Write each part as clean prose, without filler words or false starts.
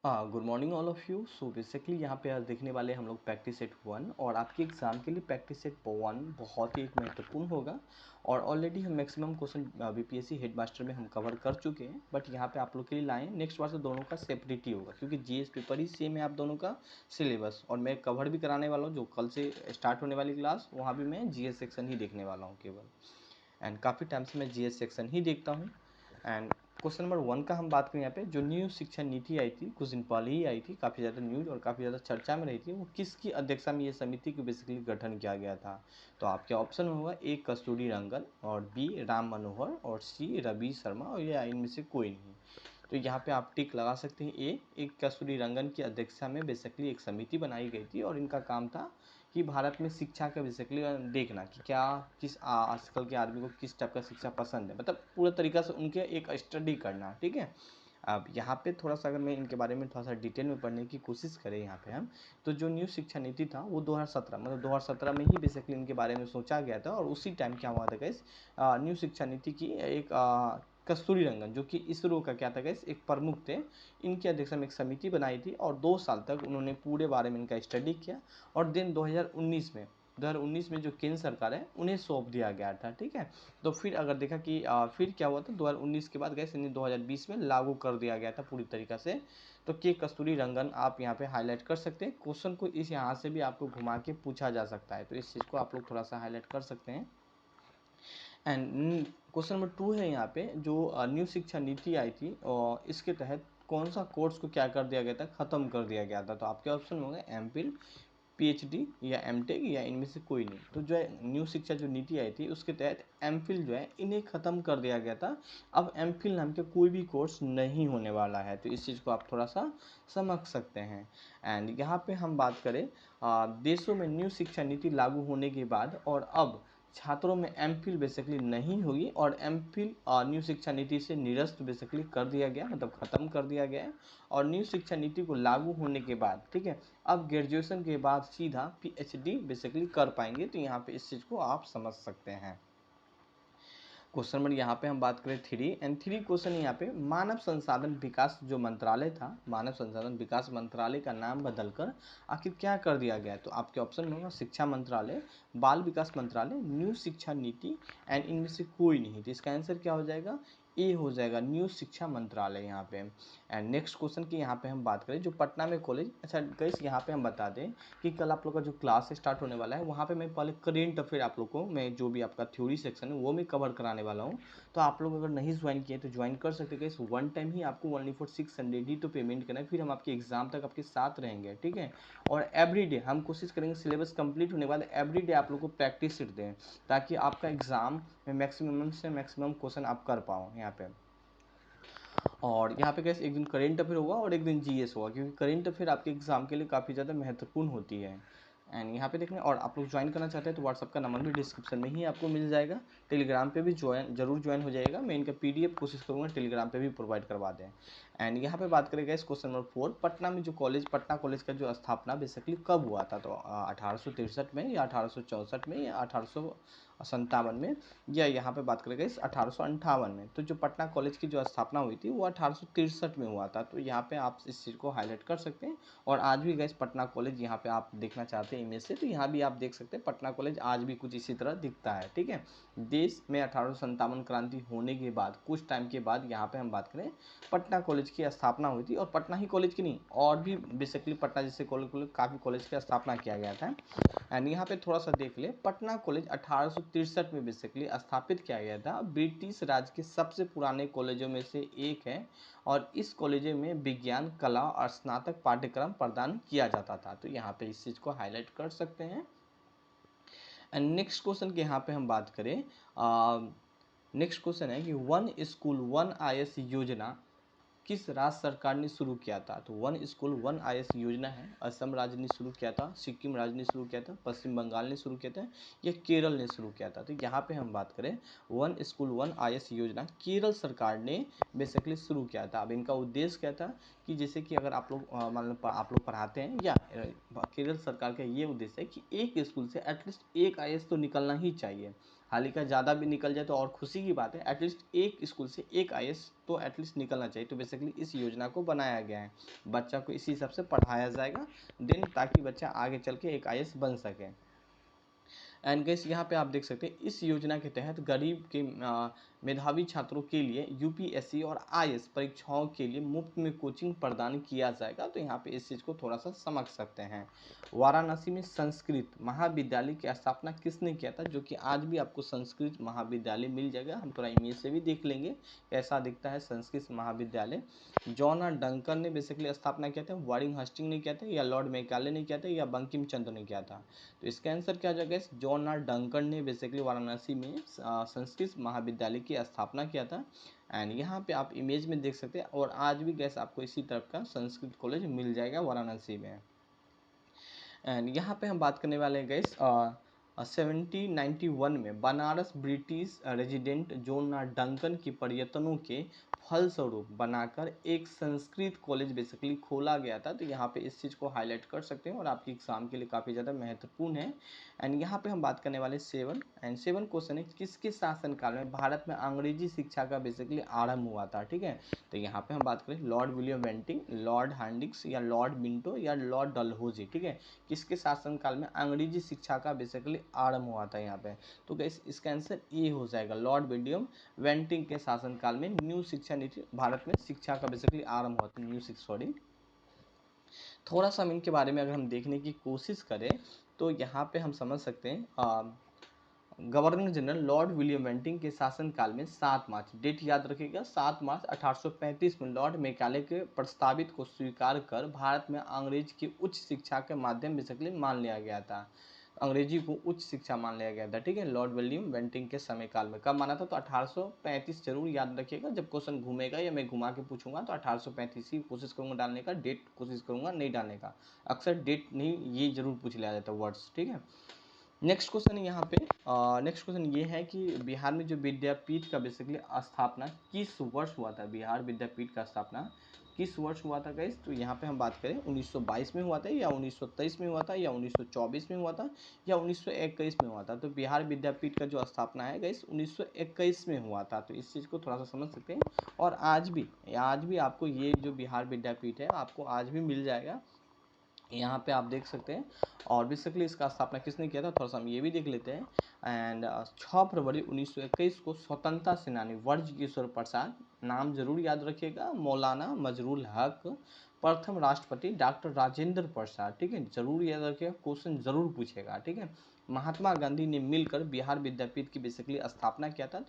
Good morning all of you. So basically यहाँ पे आज देखने वाले हम लोग प्रैक्टिस सेट 1 और आपके एग्जाम के लिए प्रैक्टिस सेट 1 बहुत ही एक महत्वपूर्ण होगा। और ऑलरेडी हम मैक्सिमम क्वेश्चन बीपीएससी हेडमास्टर में हम कवर कर चुके हैं, बट यहाँ पे आप लोग के लिए लाएँ नेक्स्ट बार से दोनों का सेपरेट ही होगा, क्योंकि जीएस पेपर ही सेम है आप दोनों का सिलेबस। और मैं कवर भी कराने वाला हूँ, जो कल से स्टार्ट होने वाली क्लास वहाँ भी मैं जीएस सेक्शन ही देखने वाला हूँ केवल। एंड काफ़ी टाइम से मैं जीएस सेक्शन ही देखता हूँ। एंड क्वेश्चन नंबर 1 का हम बात करें यहाँ पे, जो न्यू शिक्षा नीति आई थी कुछ दिन पहले ही आई थी, काफ़ी ज़्यादा न्यूज और काफ़ी ज़्यादा चर्चा में रही थी, वो किसकी अध्यक्षता में ये समिति को बेसिकली गठन किया गया था। तो आपके ऑप्शन होगा ए कस्तूरी रंगन, और बी राम मनोहर, और सी रवि शर्मा, और या इनमें से कोई नहीं। तो यहाँ पे आप टिक लगा सकते हैं ए, एक कस्तूरी रंगन की अध्यक्षता में बेसिकली एक समिति बनाई गई थी, और इनका काम था कि भारत में शिक्षा का बेसिकली देखना कि क्या किस आजकल के आदमी को किस टाइप का शिक्षा पसंद है, मतलब पूरा तरीका से उनके एक स्टडी करना। ठीक है, अब यहाँ पे थोड़ा सा अगर मैं इनके बारे में थोड़ा सा डिटेल में पढ़ने की कोशिश करें यहाँ पे हम, तो जो न्यू शिक्षा नीति था वो 2017 मतलब 2017 में ही बेसिकली इनके बारे में सोचा गया था। और उसी टाइम क्या हुआ था गाइस, न्यू शिक्षा नीति की एक कस्तूरी रंगन जो कि इसरो का क्या था गाइस एक प्रमुख थे, इनकी अध्यक्षता में एक समिति बनाई थी, और 2 साल तक उन्होंने पूरे बारे में इनका स्टडी किया। और दिन 2019 में जो केंद्र सरकार है उन्हें सौंप दिया गया था। ठीक है, तो फिर अगर देखा कि फिर क्या हुआ था 2019 के बाद गैस इन्हें 2020 में लागू कर दिया गया था पूरी तरीक़ा से। तो के कस्तूरी रंगन आप यहाँ पे हाईलाइट कर सकते हैं, क्वेश्चन को इस यहाँ से भी आपको घुमा के पूछा जा सकता है, तो इस चीज़ को आप लोग थोड़ा सा हाईलाइट कर सकते हैं। एंड क्वेश्चन नंबर 2 है यहाँ पे, जो न्यू शिक्षा नीति आई थी और इसके तहत कौन सा कोर्स को क्या कर दिया गया था, ख़त्म कर दिया गया था। तो आपके ऑप्शन होंगे एमफिल, पीएचडी या एमटेक, या इनमें से कोई नहीं। तो जो है न्यू शिक्षा जो नीति आई थी उसके तहत एमफिल जो है इन्हें ख़त्म कर दिया गया था। अब एमफिल नाम के कोई भी कोर्स नहीं होने वाला है, तो इस चीज़ को आप थोड़ा सा समझ सकते हैं। एंड यहाँ पे हम बात करें देशों में न्यू शिक्षा नीति लागू होने के बाद, और अब छात्रों में एमफिल बेसिकली नहीं होगी, और एमफिल न्यू शिक्षा नीति से निरस्त बेसिकली कर दिया गया, मतलब ख़त्म कर दिया गया है। और न्यू शिक्षा नीति को लागू होने के बाद, ठीक है, अब ग्रेजुएशन के बाद सीधा पीएचडी बेसिकली कर पाएंगे। तो यहाँ पे इस चीज़ को आप समझ सकते हैं। क्वेश्चन नंबर यहाँ पे हम बात करें 3 एंड 3 क्वेश्चन यहाँ पे, मानव संसाधन विकास जो मंत्रालय था, मानव संसाधन विकास मंत्रालय का नाम बदलकर आखिर क्या कर दिया गया है। तो आपके ऑप्शन में होगा शिक्षा मंत्रालय, बाल विकास मंत्रालय, न्यू शिक्षा नीति, एंड इनमें से कोई नहीं। तो इसका आंसर क्या हो जाएगा, ए हो जाएगा, न्यू शिक्षा मंत्रालय यहाँ पे। एंड नेक्स्ट क्वेश्चन की यहाँ पे हम बात करें, जो पटना में कॉलेज, अच्छा गाइस यहाँ पे हम बता दें कि कल आप लोग का जो क्लास स्टार्ट होने वाला है वहाँ पे मैं पहले करेंट अफेयर आप लोग को, मैं जो भी आपका थ्योरी सेक्शन है वो मैं कवर कराने वाला हूँ। तो आप लोग अगर नहीं ज्वाइन किए तो ज्वाइन कर सकते हैं। वन टाइम ही आपको ओनली फॉर 600 ही तो पेमेंट करना है, फिर हम आपके एग्जाम तक आपके साथ रहेंगे। ठीक है, और एवरीडे हम कोशिश करेंगे सिलेबस कंप्लीट होने के बाद एवरीडे आप लोग को प्रैक्टिस सेट दें, ताकि आपका एग्जाम में मैक्सिमम से मैक्सिमम क्वेश्चन आप कर पाओ यहाँ पे। और यहाँ पे कैसे एक दिन करेंट अफेयर होगा और एक दिन जीएस होगा, क्योंकि करेंट अफेयर आपके एग्जाम के लिए काफ़ी ज़्यादा महत्वपूर्ण होती है। एंड यहाँ पे देखने, और आप लोग ज्वाइन करना चाहते हैं तो व्हाट्सअप का नंबर भी डिस्क्रिप्शन में ही आपको मिल जाएगा। टेलीग्राम पे भी जरूर ज्वाइन हो जाएगा, मैं इनका पीडीएफ कोशिश करूँगा टेलीग्राम पे भी प्रोवाइड करवा दें। एंड यहाँ पे बात करेगा इस क्वेश्चन नंबर 4, पटना में जो कॉलेज, पटना कॉलेज का जो स्थापना बेसिकली कब हुआ था। तो 1863 में, या 1864 में, या 1857 में, या यहाँ पे बात करेगा इस 1858 में। तो जो पटना कॉलेज की जो स्थापना हुई थी वो 1863 में हुआ था। तो यहाँ पे आप इस चीज़ को हाईलाइट कर सकते हैं। और आज भी गैस पटना कॉलेज यहाँ पे आप देखना चाहते हैं इमेज से, तो यहाँ भी आप देख सकते हैं पटना कॉलेज आज भी कुछ इसी तरह दिखता है। ठीक है, देश में 1857 क्रांति होने के बाद कुछ टाइम के बाद यहाँ पे हम बात करें पटना कॉलेज की स्थापना हुई थी। और पटना ही कॉलेज की नहीं, और भी बेसिकली पटना जैसे कॉलेज काफ़ी कॉलेज की स्थापना किया गया था। एंड यहाँ पे थोड़ा सा देख ले, पटना कॉलेज 1863 में बेसिकली स्थापित किया गया था, ब्रिटिश राज के सबसे पुराने कॉलेजों में से एक है। और इस कॉलेज में विज्ञान, कला और स्नातक पाठ्यक्रम प्रदान किया जाता था। तो यहाँ पे इस चीज़ को हाईलाइट कर सकते हैं। एंड नेक्स्ट क्वेश्चन की यहाँ पे हम बात करें, नेक्स्ट क्वेश्चन है कि वन स्कूल वन आईएएस योजना किस राज्य सरकार ने शुरू किया था। तो वन स्कूल वन आईएएस योजना है, असम राज्य ने शुरू किया था, सिक्किम राज्य ने शुरू किया था, पश्चिम बंगाल ने शुरू किया था, या केरल ने शुरू किया था। तो यहाँ पे हम बात करें वन स्कूल वन आईएएस योजना केरल सरकार ने बेसिकली शुरू किया था। अब इनका उद्देश्य क्या था कि जैसे कि अगर आप लोग मान लो आप लोग पढ़ाते हैं, या केरल सरकार का ये उद्देश्य है कि एक स्कूल से एटलीस्ट एक आईएएस तो निकलना ही चाहिए। हालांकि ज़्यादा भी निकल जाए तो और खुशी की बात है, एटलीस्ट एक स्कूल से एक आईएएस तो एटलीस्ट निकलना चाहिए। तो बेसिकली इस योजना को बनाया गया है, बच्चा को इसी हिसाब से पढ़ाया जाएगा देन, ताकि बच्चा आगे चल के एक आईएएस बन सके। एंड गाइस यहाँ पे आप देख सकते हैं इस योजना के तहत गरीब के मेधावी छात्रों के लिए यूपीएससी और आईएएस परीक्षाओं के लिए मुफ्त में कोचिंग प्रदान किया जाएगा। तो यहाँ पे इस चीज़ को थोड़ा सा समझ सकते हैं। वाराणसी में संस्कृत महाविद्यालय की स्थापना किसने किया था, जो कि आज भी आपको संस्कृत महाविद्यालय मिल जाएगा। हम थोड़ा इमेज से भी देख लेंगे कैसा दिखता है संस्कृत महाविद्यालय। जॉन आर डंकर ने बेसिकली स्थापना किया था, वारिंग हस्टिंग ने किया था, या लॉर्ड मैकाले ने किया था, या बंकिम चंद्र ने किया था। तो इसका आंसर क्या हो जाएगा, जॉन आर डंकन ने बेसिकली वाराणसी में संस्कृत महाविद्यालय की स्थापना किया था। एंड यहाँ पे आप इमेज में देख सकते हैं, और आज भी गैस आपको इसी तरफ का संस्कृत कॉलेज मिल जाएगा वाराणसी में। एंड यहाँ पे हम बात करने वाले हैं गैस 1791 में Banaras British resident John R Duncan की प्रयत्नों के फलस्वरूप बनाकर एक संस्कृत कॉलेज बेसिकली खोला गया था। तो यहाँ पे इस चीज़ को हाईलाइट कर सकते हैं और आपके एग्जाम के लिए काफ़ी ज़्यादा महत्वपूर्ण है। एंड यहाँ पे हम बात करने वाले 7 क्वेश्चन है, किसके शासनकाल में भारत में अंग्रेजी शिक्षा का बेसिकली आरंभ हुआ था। ठीक है, तो यहाँ पे हम बात करें लॉर्ड विलियम बेंटिंग, लॉर्ड हैंडिक्स, या लॉर्ड मिंटो, या लॉर्ड डलहौजी। ठीक है, किसके शासनकाल में अंग्रेजी शिक्षा का बेसिकली आरंभ हुआ था यहाँ पे। तो गाइस इसका आंसर ए हो जाएगा, लॉर्ड विलियम बेंटिंग के शासनकाल में न्यू शिक्षा नीति भारत में शिक्षा का बेसिकली आरंभ हुआ था, न्यू शिक्षा सॉरी। थोड़ा सा हम इनके बारे में अगर हम देखने की कोशिश करें तो यहाँ पे हम समझ सकते हैं governor general lord William Bentinck के शासनकाल में 7 मार्च, डेट याद रखिएगा, 7 मार्च 1835 में लॉर्ड मैकाले के प्रस्तावित को स्वीकार कर भारत में अंग्रेज की उच्च शिक्षा के माध्यम बेसिकली मान लिया गया था। अंग्रेजी को उच्च शिक्षा मान लिया गया था। ठीक है, लॉर्ड विलियम बेंटिंग के समय काल में कब माना था, तो 1835 जरूर याद रखिएगा। जब क्वेश्चन घूमेगा या मैं घुमा के पूछूंगा तो 1835 की कोशिश करूंगा डालने का, डेट कोशिश करूंगा नहीं डालने का। अक्सर डेट नहीं ये जरूर पूछ लिया जाता है वर्ड्स। ठीक है, नेक्स्ट क्वेश्चन यहाँ पे नेक्स्ट क्वेश्चन ये है कि बिहार में जो विद्यापीठ का बेसिकली स्थापना किस वर्ष हुआ था, बिहार विद्यापीठ का स्थापना किस वर्ष हुआ था गाइस। तो यहाँ पे हम बात करें 1922 में हुआ था, या 1923 में हुआ था, या 1924 में हुआ था, या 1921 में हुआ था। तो बिहार विद्यापीठ का जो स्थापना है गाइस 1921 में हुआ था। तो इस चीज़ को थोड़ा सा समझ सकते हैं। और आज भी आपको ये जो बिहार विद्यापीठ है आपको आज भी मिल जाएगा, यहाँ पे आप देख सकते हैं। और बेसिकली इसका स्थापना किसने किया था, थोड़ा सा हम ये भी देख लेते हैं। एंड 6 फरवरी 1921 को स्वतंत्रता सेनानी वर्ज किशोर प्रसाद, नाम जरूर याद रखिएगा, मौलाना मजरूल हक, प्रथम राष्ट्रपति डॉक्टर राजेंद्र प्रसाद। ठीक है, जरूर याद रखिएगा, क्वेश्चन जरूर पूछेगा। ठीक है, महात्मा गांधी ने मिलकर बिहार विद्यापीठ की बेसिकली स्थापना किया था।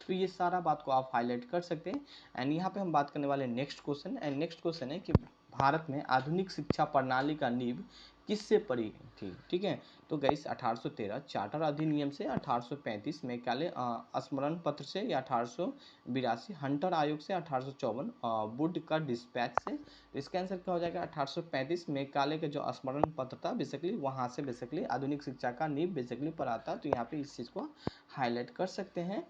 तो ये सारा बात को आप हाईलाइट कर सकते हैं। एंड यहाँ पे हम बात करने वाले next question, and next question है कि भारत में आधुनिक शिक्षा प्रणाली का नींव किससे पड़ी थी। ठीक है, तो गाइस 1813 चार्टर अधिनियम से, 1835 मैकाले स्मरण पत्र से, या 1882 हंटर आयोग से, 1854 वुड का डिस्पैच से। तो इसका आंसर क्या हो जाएगा, 1835 मैकाले का जो स्मरण पत्र था बेसिकली वहाँ से बेसिकली आधुनिक शिक्षा का नींव बेसिकली पड़ा था। तो यहाँ पे इस चीज़ को हाईलाइट कर सकते हैं।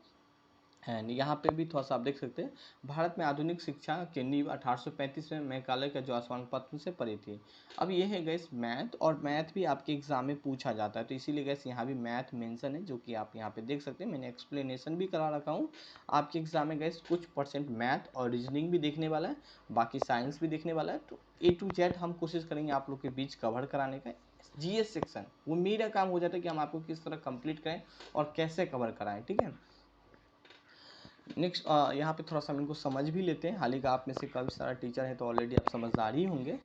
एंड यहाँ पे भी थोड़ा सा आप देख सकते हैं, भारत में आधुनिक शिक्षा की नींव 1835 में मैकाले का जो आसमान पत्र से पड़ी थी। अब ये है गैस मैथ, और मैथ भी आपके एग्जाम में पूछा जाता है। तो इसीलिए गैस यहाँ भी मैथ मेंशन है, जो कि आप यहाँ पे देख सकते हैं। मैंने एक्सप्लेनेशन भी करा रखा हूँ। आपके एग्जाम में गैस कुछ परसेंट मैथ और रीजनिंग भी देखने वाला है, बाकी साइंस भी देखने वाला है। तो A to Z हम कोशिश करेंगे आप लोग के बीच कवर कराने का। जीएस सेक्शन वो मेरा काम हो जाता है कि हम आपको किस तरह कंप्लीट करें और कैसे कवर कराएं। ठीक है, नेक्स्ट यहाँ पे थोड़ा सा हम इनको समझ भी लेते हैं। हाल ही का आप में से काफ़ी सारा टीचर है तो ऑलरेडी आप समझदार ही होंगे।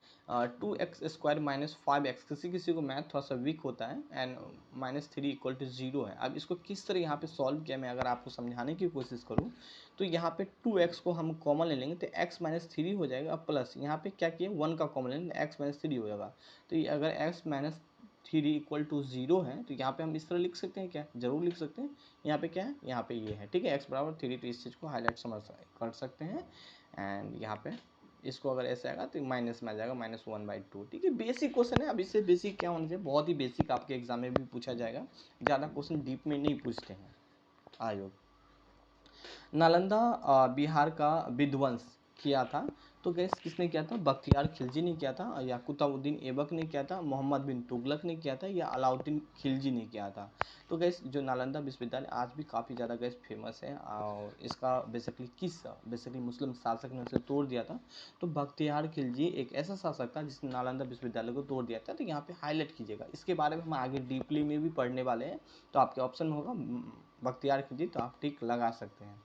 2x² - 5x, किसी किसी को मैथ थोड़ा सा वीक होता है, एंड -3 = 0 है। अब इसको किस तरह यहाँ पे सॉल्व किया, मैं अगर आपको समझाने की कोशिश करूँ तो यहाँ पे 2x को हम कॉमन ले लेंगे तो x - 3 हो जाएगा, प्लस यहाँ पे क्या किए 1 का कॉमन लेंगे x - 3 हो जाएगा। तो ये अगर x - 3 = 0 है तो यहाँ पे हम इस तरह लिख सकते हैं क्या, जरूर लिख सकते हैं। यहाँ पे क्या है, यहाँ पे ये है। ठीक है, x = 3, तो इस चीज़ को हाईलाइट कर सकते हैं। एंड यहाँ पे इसको अगर ऐसे आएगा तो माइनस में आ जाएगा -1/2। ठीक है, बेसिक क्वेश्चन है। अब इससे बेसिक क्या होना चाहिए, बहुत ही बेसिक आपके एग्जाम में भी पूछा जाएगा, ज़्यादा क्वेश्चन डीप में नहीं पूछते हैं आयोग। नालंदा बिहार का विध्वंस किया था। तो गैस किसने किया था? बख्तियार खिलजी ने किया था, या कुतुबुद्दीन ऐबक ने किया था, मोहम्मद बिन तुगलक ने किया था, या अलाउद्दीन खिलजी ने किया था। तो गैस जो नालंदा विश्वविद्यालय आज भी काफ़ी ज़्यादा गैस फेमस है, और इसका बेसिकली मुस्लिम शासक ने उसे तोड़ दिया था। तो बख्तियार खिलजी एक ऐसा शासक था जिसने नालंदा विश्वविद्यालय को तोड़ दिया था। तो यहाँ पे हाईलाइट कीजिएगा, इसके बारे में हम आगे डीपली में भी पढ़ने वाले हैं। तो आपके ऑप्शन में होगा बख्तियार खिलजी, तो आप टिक लगा सकते हैं।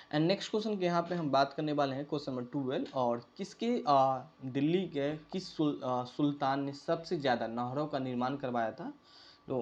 एंड नेक्स्ट क्वेश्चन के यहाँ पे हम बात करने वाले हैं क्वेश्चन नंबर 12, और किसके दिल्ली के किस सुल्तान ने सबसे ज़्यादा नहरों का निर्माण करवाया था? तो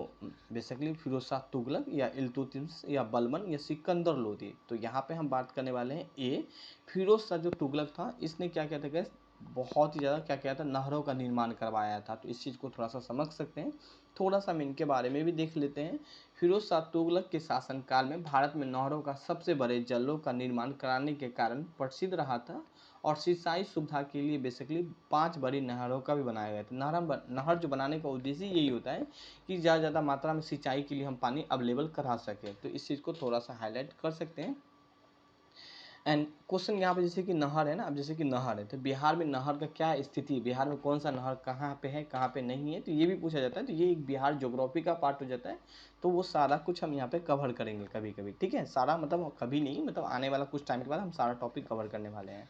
बेसिकली फिरोज शाह तुगलक, या इल्तुतमिश, या बलबन, या सिकंदर लोदी। तो यहाँ पे हम बात करने वाले हैं ए, फिरोज शाह जो तुगलक था, इसने क्या किया था गैस? बहुत ही ज़्यादा क्या किया था? नहरों का निर्माण करवाया था। तो इस चीज़ को थोड़ा सा समझ सकते हैं। थोड़ा सा हम इनके बारे में भी देख लेते हैं। फिरोज शाह तुगलक के शासनकाल में भारत में नहरों का सबसे बड़े जलों का निर्माण कराने के कारण प्रसिद्ध रहा था, और सिंचाई सुविधा के लिए बेसिकली 5 बड़ी नहरों का भी बनाया गया था। नहर जो बनाने का उद्देश्य यही होता है कि ज़्यादा मात्रा में सिंचाई के लिए हम पानी अवेलेबल करा सकें। तो इस चीज़ को थोड़ा सा हाईलाइट कर सकते हैं। एंड क्वेश्चन यहाँ पे जैसे कि नहर है ना, अब जैसे कि नहर है, तो बिहार में नहर का क्या स्थिति है? बिहार में कौन सा नहर कहाँ पे है, कहाँ पे नहीं है, तो ये भी पूछा जाता है। तो ये एक बिहार ज्योग्राफी का पार्ट हो जाता है। तो वो सारा कुछ हम यहाँ पे कवर करेंगे कभी कभी, ठीक है? सारा मतलब कभी नहीं, मतलब आने वाला कुछ टाइम के बाद हम सारा टॉपिक कवर करने वाले हैं।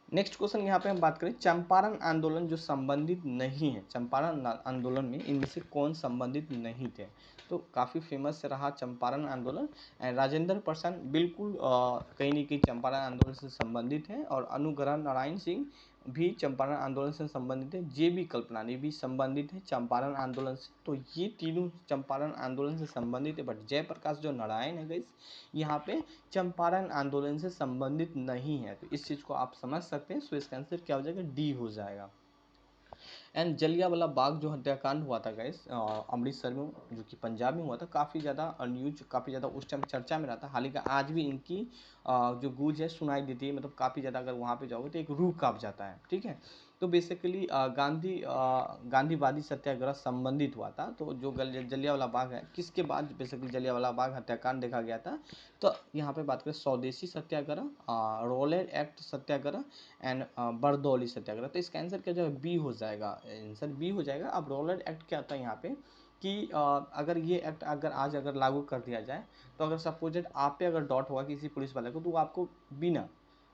नेक्स्ट क्वेश्चन यहाँ पे हम बात करें, चंपारण आंदोलन जो संबंधित नहीं है, चंपारण आंदोलन में इनमें से कौन संबंधित नहीं थे? तो काफ़ी फेमस रहा चंपारण आंदोलन। एंड राजेंद्र प्रसाद बिल्कुल कहीं ना कहीं चंपारण आंदोलन से संबंधित है, और अनुग्रह नारायण सिंह भी चंपारण आंदोलन से संबंधित है, जे.बी. कल्पनानी भी संबंधित है चंपारण आंदोलन से। तो ये तीनों चंपारण आंदोलन से संबंधित है, बट जयप्रकाश जो नारायण है गाइस, यहाँ पे चंपारण आंदोलन से संबंधित नहीं है। तो इस चीज़ को आप समझ सकते हैं। सो इसका आंसर क्या हो जाएगा? डी हो जाएगा। एंड जलियांवाला बाग जो हत्याकांड हुआ था गाइस अमृतसर में, जो कि पंजाब में हुआ था, काफ़ी ज़्यादा न्यूज, काफ़ी ज़्यादा उस टाइम चर्चा में रहा था। हालांकि आज भी इनकी जो गूंज है सुनाई देती है, मतलब काफ़ी ज़्यादा अगर वहाँ पे जाओगे तो एक रूह काँप जाता है, ठीक है? तो बेसिकली गांधीवादी सत्याग्रह संबंधित हुआ था। तो जो जलियांवाला बाग है, किसके बाद बेसिकली जलियांवाला बाग हत्याकांड देखा गया था? तो यहाँ पे बात करें Swadeshi Satyagraha, Rowlatt Act Satyagraha, and Bardoli Satyagraha. तो इसका आंसर क्या हो जाएगा? बी हो जाएगा। आंसर बी हो जाएगा। अब रोलेट एक्ट क्या होता है यहाँ पे कि अगर ये एक्ट अगर लागू कर दिया जाए, तो अगर सपोजेड आप पे अगर डॉट हुआ किसी पुलिस वाले को, तो वो आपको बिना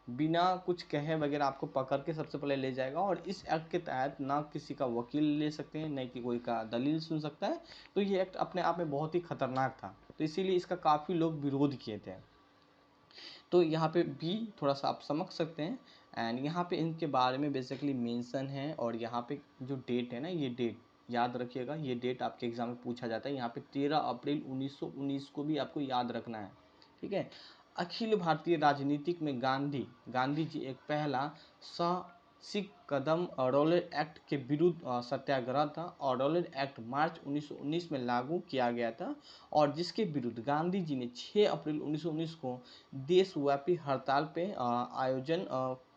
बिना कुछ कहे वगैरह आपको पकड़ के सबसे पहले ले जाएगा, और इस एक्ट के तहत ना किसी का वकील ले सकते हैं, न कि कोई का दलील सुन सकता है। तो ये एक्ट अपने आप में बहुत ही खतरनाक था, तो इसीलिए इसका काफ़ी लोग विरोध किए थे। तो यहाँ पे भी थोड़ा सा आप समझ सकते हैं। एंड यहाँ पे इनके बारे में बेसिकली मेंशन है, और यहाँ पे जो डेट है ना, ये डेट याद रखिएगा, ये डेट आपके एग्जाम में पूछा जाता है। यहाँ पे 13 अप्रैल 1919 को भी आपको याद रखना है, ठीक है? अखिल भारतीय राजनीतिक में गांधी जी एक पहला साहसिक कदम रोलेट एक्ट के विरुद्ध सत्याग्रह था, और रोलेट एक्ट मार्च 1919 में लागू किया गया था, और जिसके विरुद्ध गांधी जी ने 6 अप्रैल 1919 को देशव्यापी हड़ताल पे आयोजन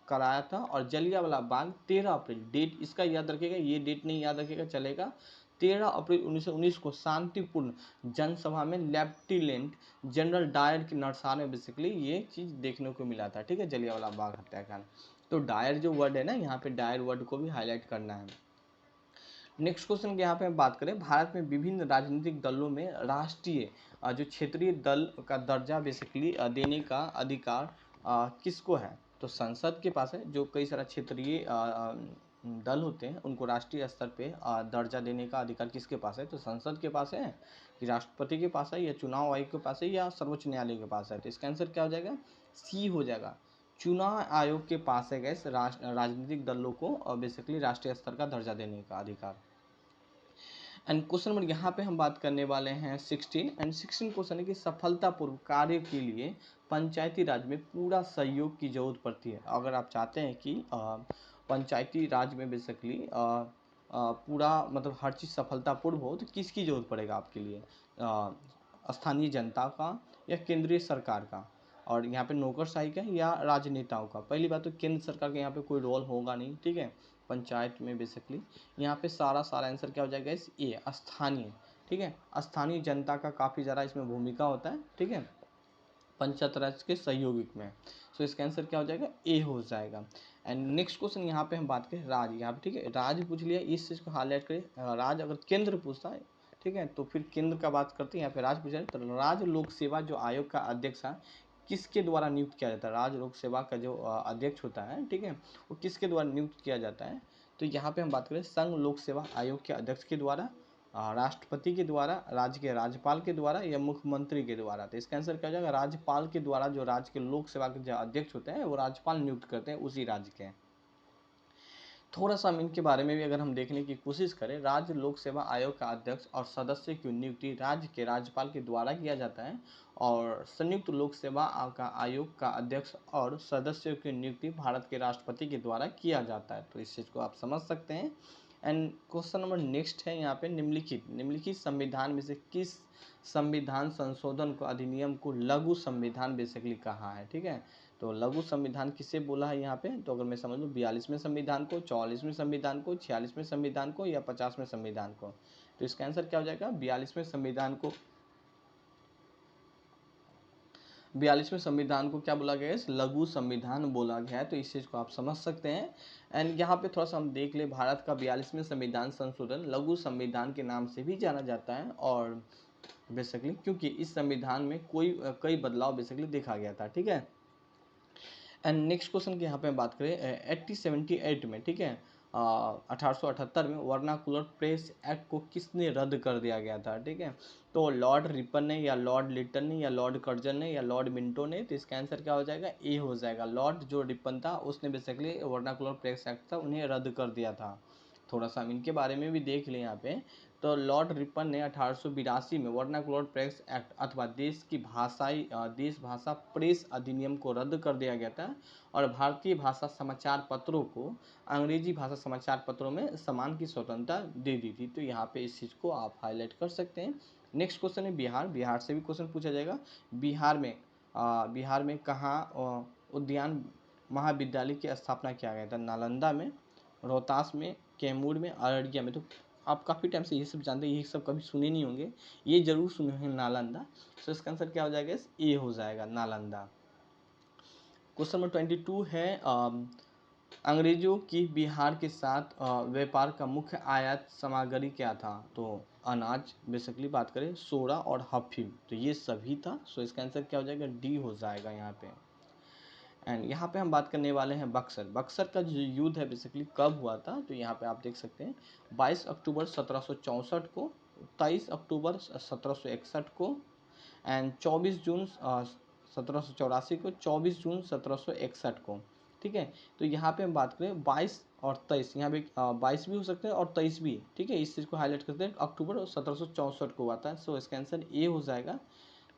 कराया था। और जलियांवाला बाग 13 अप्रैल, डेट इसका याद रखिएगा, ये डेट नहीं याद रखिएगा चलेगा। 13 अप्रैल 1919 को शांतिपूर्ण जनसभा में लेफ्टिनेंट जनरल डायर की नरसार में बेसिकली ये चीज़ देखने को मिला था, ठीक है? जलियांवाला बाग हत्याकांड। तो डायर जो वर्ड है ना, यहाँ पे डायर वर्ड को भी हाईलाइट करना है। नेक्स्ट क्वेश्चन की यहाँ पे हम बात करें, भारत में विभिन्न राजनीतिक दलों में राष्ट्रीय जो क्षेत्रीय दल का दर्जा बेसिकली देने का अधिकार किसको है? तो संसद के पास है। जो कई सारा क्षेत्रीय दल होते हैं, उनको राष्ट्रीय स्तर पे दर्जा देने का अधिकार किसके पास है? तो संसद के पास है, कि राष्ट्रपति के पास है, या चुनाव आयोग के पास है, या सर्वोच्च न्यायालय के पास है? तो इसका आंसर क्या हो जाएगा? सी हो जाएगा। चुनाव आयोग के पास है गैस राजनीतिक दलों को बेसिकली राष्ट्रीय स्तर का दर्जा देने का अधिकार। एंड क्वेश्चन नंबर यहाँ पे हम बात करने वाले हैं 16, एंड 16 क्वेश्चन है कि सफलतापूर्वक कार्य के लिए पंचायती राज में पूरा सहयोग की जरूरत पड़ती है। अगर आप चाहते हैं कि पंचायती राज में बेसिकली पूरा मतलब हर चीज़ सफलतापूर्व हो, तो किसकी जरूरत पड़ेगा आपके लिए? स्थानीय जनता का, या केंद्रीय सरकार का? और यहाँ पे नौकरशाही का, या राजनेताओं का? पहली बात तो केंद्र सरकार का यहाँ पे कोई रोल होगा नहीं, ठीक है? पंचायत में बेसिकली यहाँ पे सारा आंसर क्या हो जाएगा? इस ए स्थानीय, ठीक है? स्थानीय जनता का काफ़ी ज़्यादा इसमें भूमिका होता है, ठीक है? पंचायत राज के सहयोगिक में। सो इसका आंसर क्या हो जाएगा, ए हो जाएगा। एंड नेक्स्ट क्वेश्चन यहाँ पे हम बात करें राज, यहाँ पे ठीक है राज पूछ लिया, इस चीज़ को हाईलाइट करें। राज अगर केंद्र पूछता है ठीक है तो फिर केंद्र का बात करते हैं, यहाँ पे राज पूछा है तो राज्य लोक सेवा जो आयोग का अध्यक्ष है किसके द्वारा नियुक्त किया जाता है, राज्य लोक सेवा का जो अध्यक्ष होता है ठीक है वो किसके द्वारा नियुक्त किया जाता है। तो यहाँ पे हम बात करें संघ लोक सेवा आयोग के अध्यक्ष के द्वारा, राष्ट्रपति के द्वारा, राज्य के राज्यपाल के द्वारा या मुख्यमंत्री के द्वारा। तो इसका आंसर क्या हो जाएगा, राज्यपाल के द्वारा। जो राज्य के लोक सेवा के जो अध्यक्ष होते हैं वो राज्यपाल नियुक्त करते हैं उसी राज्य के। थोड़ा सा हम इनके बारे में भी अगर हम देखने की कोशिश करें, राज्य लोक सेवा आयोग का अध्यक्ष और सदस्य की नियुक्ति राज्य के राज्यपाल के द्वारा किया जाता है और संयुक्त लोक सेवा का आयोग का अध्यक्ष और सदस्यों की नियुक्ति भारत के राष्ट्रपति के द्वारा किया जाता है। तो इस चीज़ को आप समझ सकते हैं। एंड क्वेश्चन नंबर नेक्स्ट है यहाँ पे, निम्नलिखित संविधान में से किस संविधान संशोधन को अधिनियम को लघु संविधान बेसिकली कहा है, ठीक है। तो लघु संविधान किसे बोला है यहाँ पे, तो अगर मैं समझ लूँ 42वें संविधान को, 44वें संविधान को, 46वें संविधान को या 50वें संविधान को। तो इसका आंसर क्या हो जाएगा, 42वें संविधान को। 42वें संविधान को क्या बोला गया है, लघु संविधान बोला गया है। तो इस चीज़ को आप समझ सकते हैं। एंड यहाँ पे थोड़ा सा हम देख ले, भारत का 42वें संविधान संशोधन लघु संविधान के नाम से भी जाना जाता है और बेसिकली क्योंकि इस संविधान में कई बदलाव बेसिकली देखा गया था, ठीक है। एंड नेक्स्ट क्वेश्चन की यहाँ पे हम बात करें 1878 में, ठीक है 1878 में वर्नाकुलर प्रेस एक्ट को किसने रद्द कर दिया गया था, ठीक है। तो लॉर्ड रिपन ने या लॉर्ड लिटन ने या लॉर्ड कर्जन ने या लॉर्ड मिंटो ने। तो इसका आंसर क्या हो जाएगा, ए हो जाएगा। लॉर्ड जो रिपन था उसने बेसिकली वर्नाकुलर प्रेस एक्ट था उन्हें रद्द कर दिया था। थोड़ा सा हम इनके बारे में भी देख लें यहाँ पे। तो लॉर्ड रिपन ने 1882 में वर्नाकुलर प्रेस एक्ट अथवा देश भाषा प्रेस अधिनियम को रद्द कर दिया गया था और भारतीय भाषा समाचार पत्रों को अंग्रेजी भाषा समाचार पत्रों में समान की स्वतंत्रता दे दी थी। तो यहाँ पे इस चीज़ को आप हाईलाइट कर सकते हैं। नेक्स्ट क्वेश्चन है बिहार से भी क्वेश्चन पूछा जाएगा। बिहार में कहाँ उद्यान महाविद्यालय की स्थापना किया गया था, नालंदा में, रोहतास में, कैमूर में, अररिया में। तो आप काफ़ी टाइम से ये सब जानते हैं, ये सब कभी सुने नहीं होंगे, ये जरूर सुने होंगे नालंदा। तो इसका आंसर क्या हो जाएगा, ए हो जाएगा नालंदा। क्वेश्चन नंबर 22 है अंग्रेजों की बिहार के साथ व्यापार का मुख्य आयात सामग्री क्या था। तो अनाज बेसिकली बात करें, सोडा और अफीम, तो ये सभी था। सो इसका आंसर क्या हो जाएगा, डी हो जाएगा यहाँ पे। एंड यहाँ पे हम बात करने वाले हैं बक्सर का जो युद्ध है बेसिकली कब हुआ था। तो यहाँ पे आप देख सकते हैं 22 अक्टूबर 1764 को, 23 अक्टूबर 1761 को एंड 24 जून 1784 को, 24 जून 1761 को, ठीक है। तो यहाँ पे हम बात करें 22 और 23, यहाँ पे 22 भी हो सकते हैं और 23 भी, ठीक है। इस चीज़ को हाईलाइट करते हैं, अक्टूबर 1764 को हुआ था। सो इसका आंसर ए हो जाएगा।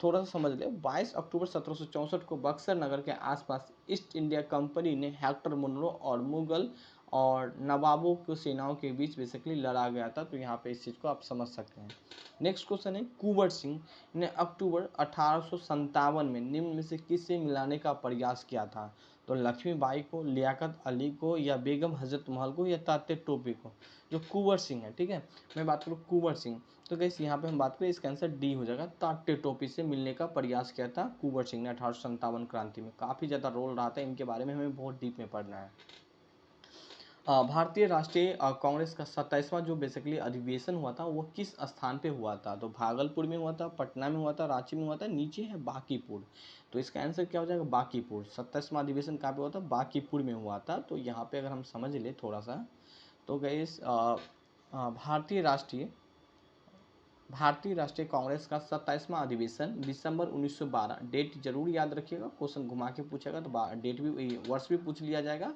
थोड़ा सा समझ ले, 22 अक्टूबर 1764 को बक्सर नगर के आसपास ईस्ट इंडिया कंपनी ने हेक्टर मुनरो और मुगल और नवाबों की सेनाओं के बीच बेसिकली लड़ा गया था। तो यहाँ पे इस चीज़ को आप समझ सकते हैं। नेक्स्ट क्वेश्चन है कुंवर सिंह ने अक्टूबर 1857 में निम्न में से किससे मिलाने का प्रयास किया था। तो लक्ष्मीबाई को, लियाकत अली को या बेगम हजरत महल को या तात्या टोपे को। जो कुंवर सिंह है, ठीक है, मैं बात करूँ कुंवर सिंह, तो गैस यहाँ पे हम बात करें इसका आंसर डी हो जाएगा। तात्या टोपी से मिलने का प्रयास किया था कुंवर सिंह ने 1857 क्रांति में। काफ़ी ज़्यादा रोल रहा था, इनके बारे में हमें बहुत डीप में पढ़ना है। भारतीय राष्ट्रीय कांग्रेस का 27वां जो बेसिकली अधिवेशन हुआ था वो किस स्थान पे हुआ था। तो भागलपुर में हुआ था, पटना में हुआ था, रांची में हुआ था, नीचे है बांकीपुर। तो इसका आंसर क्या हो जाएगा, बांकीपुर। 27वां अधिवेशन कहाँ पे हुआ था, बांकीपुर में हुआ था। तो यहाँ पे अगर हम समझ ले थोड़ा सा, तो गैस भारतीय राष्ट्रीय कांग्रेस का 27वां अधिवेशन दिसंबर 1912, डेट जरूर याद रखिएगा, क्वेश्चन घुमा के पूछेगा तो डेट भी, वर्ष भी पूछ लिया जाएगा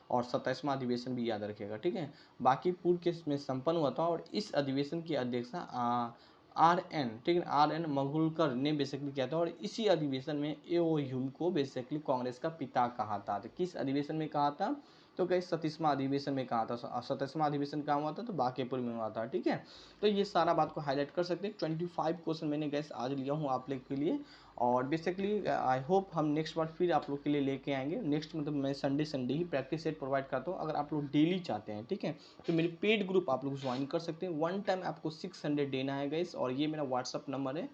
और 27वां अधिवेशन भी याद रखिएगा, ठीक है। बांकीपुर के में संपन्न हुआ था और इस अधिवेशन की अध्यक्षता RN, ठीक है, RN मघुलकर ने बेसिकली किया था और इसी अधिवेशन में एओ ह्यूम को बेसिकली कांग्रेस का पिता कहा था। तो किस अधिवेशन में कहा था, तो कहीं 37वां अधिवेशन में कहा था। 27वां अधिवेशन कहाँ हुआ था, तो बांकीपुर में हुआ था, ठीक है। तो ये सारा बात को हाईलाइट कर सकते हैं। 25 क्वेश्चन मैंने गैस आज लिया हूँ आप लोग के लिए और बेसिकली आई होप हम नेक्स्ट बार फिर आप लोग के लिए लेके आएंगे। नेक्स्ट मतलब मैं संडे ही प्रैक्टिस सेट प्रोवाइड करता हूँ। अगर आप लोग डेली चाहते हैं, ठीक है, तो मेरे पेड ग्रुप आप लोग ज्वाइन कर सकते हैं। वन टाइम आपको 600 देना है गैस और ये मेरा व्हाट्सअप नंबर है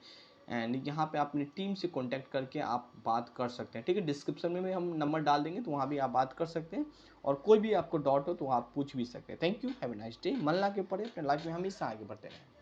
एंड यहाँ पे अपनी टीम से कांटेक्ट करके आप बात कर सकते हैं, ठीक है। डिस्क्रिप्शन में हम नंबर डाल देंगे, तो वहाँ भी आप बात कर सकते हैं, और कोई भी आपको डाउट हो तो आप पूछ भी सकते हैं। Thank you, have a nice day. मन लगा के पढ़े, अपने लाइफ में हमेशा आगे बढ़ते रहें।